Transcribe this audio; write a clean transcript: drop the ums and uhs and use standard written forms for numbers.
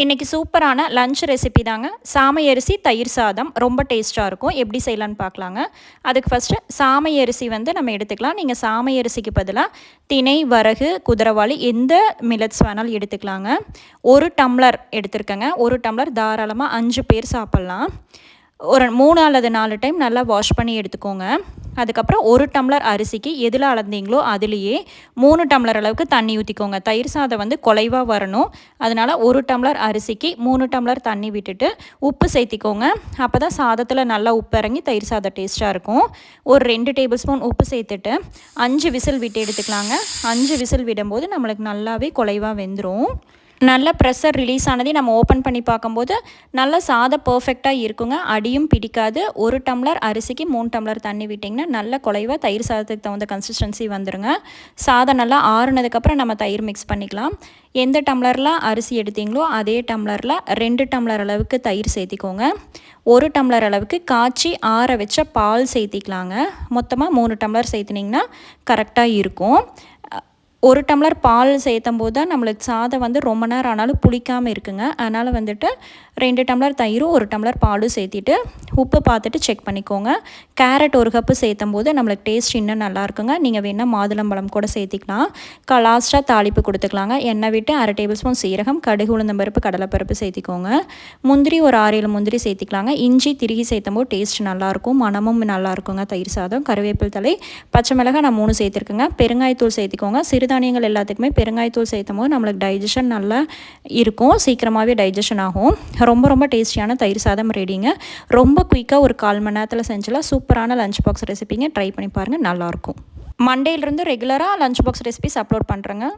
இன்றைக்கி சூப்பரான lunch recipe தாங்க. சாமை அரிசி தயிர் சாதம் ரொம்ப டேஸ்ட்டாக இருக்கும். எப்படி செய்யலான்னு பார்க்கலாங்க. அதுக்கு ஃபஸ்ட்டு சாமை அரிசி நம்ம எடுத்துக்கலாம். நீங்கள் சாமை அரிசிக்கு பதிலாக திணை, வரகு, குதிரைவாளி எந்த மில்லட்ஸ் வேணாலும் எடுத்துக்கலாங்க. 1 டம்ளர் எடுத்துருக்கேங்க. 1 டம்ளர் தாராளமாக 5 பேர் சாப்பிட்லாம். ஒரு 3 அல்லது 4 டைம் நல்லா வாஷ் பண்ணி எடுத்துக்கோங்க. அதுக்கப்புறம் 1 டம்ளர் அரிசிக்கு எதில் அளந்தீங்களோ அதுலேயே 3 டம்ளர் அளவுக்கு தண்ணி ஊற்றிக்கோங்க. தயிர் சாதம் குலைவாக வரணும். அதனால் 1 டம்ளர் அரிசிக்கு 3 டம்ளர் தண்ணி விட்டுட்டு உப்பு சேர்த்திக்கோங்க. அப்போ தான் சாதத்தில் நல்லா உப்பு இறங்கி தயிர் சாதம் டேஸ்ட்டாக இருக்கும். ஒரு 2 டேபிள் ஸ்பூன் உப்பு சேர்த்துட்டு 5 விசில் விட்டு எடுத்துக்கலாங்க. 5 விசில் விடும்போது நம்மளுக்கு நல்லாவே குலைவாக வெந்துடும். நல்ல ப்ரெஷர் ரிலீஸ் ஆனதையும் நம்ம ஓப்பன் பண்ணி பார்க்கும்போது நல்ல சாதம் பர்ஃபெக்டாக இருக்குங்க. அடியும் பிடிக்காது. 1 டம்ளர் அரிசிக்கு 3 டம்ளர் தண்ணி விட்டிங்கன்னா நல்ல குலைவாக தயிர் சாதத்துக்கு தகுந்த கன்சிஸ்டன்சி வந்துடுங்க. சாதம் நல்லா ஆறுனதுக்கப்புறம் நம்ம தயிர் மிக்ஸ் பண்ணிக்கலாம். எந்த டம்ளரில் அரிசி எடுத்தீங்களோ அதே டம்ளரில் 2 டம்ளர் அளவுக்கு தயிர் சேர்த்திக்கோங்க. 1 டம்ளர் அளவுக்கு காய்ச்சி ஆற வச்ச பால் சேர்த்திக்கலாங்க. மொத்தமாக 3 டம்ளர் சேர்த்துனிங்கன்னா கரெக்டாக இருக்கும். 1 டம்ளர் பால் சேர்த்தும் போது தான் நம்மளுக்கு சாதம் ரொம்ப நேரம் ஆனாலும் புளிக்காமல் இருக்குங்க. அதனால் 2 டம்ளர் தயிரும் 1 டம்ளர் பாலும் சேர்த்திட்டு உப்பு பார்த்துட்டு செக் பண்ணிக்கோங்க. கேரட் 1 கப்பு சேர்த்தும் போது நம்மளுக்கு டேஸ்ட் இன்னும் நல்லா இருக்குங்க. நீங்கள் வேணால் மாதுளம்பழம் கூட சேர்த்திக்கலாம். லாஸ்ட்டாக தாளிப்பு கொடுத்துக்கலாங்க. எண்ணெய் விட்டு 1/2 டேபிள் ஸ்பூன் சீரகம், கடுகு, உளுந்தம்பருப்பு, கடலைப்பருப்பு சேர்த்திக்கோங்க. முந்திரி ஒரு 6-7 முந்திரி சேர்த்திக்கலாங்க. இஞ்சி திருகி சேர்த்தும் போது டேஸ்ட் நல்லாயிருக்கும், மனமும் நல்லாயிருக்குங்க தயிர் சாதம். கருவேப்பிலை தழை, பச்சை மிளகாய் நான் 3 சேர்த்துருக்குங்க. பெருங்காயத்தூள் சேர்த்திக்கோங்க. சிறுதானியங்கள் எல்லாத்துக்குமே பெருங்காயத்தூள் சேர்த்தும் போது நம்மளுக்கு டைஜஷன் நல்லா இருக்கும், சீக்கிரமாகவே டைஜஷன் ஆகும். ரொம்ப டேஸ்டியான தயிர் சாதம் ரெடிங்க. ரொம்ப குயிக்காக ஒரு 1/4 மணி நேரத்தில் செஞ்சலாம். சூப்பரான லஞ்ச் பாக்ஸ் ரெசிபிங்க. ட்ரை பண்ணி பாருங்கள், நல்லாயிருக்கும். மண்டேலேருந்து ரெகுலராக லஞ்ச் பாக்ஸ் ரெசிபிஸ் அப்லோட் பண்ணுறேங்க.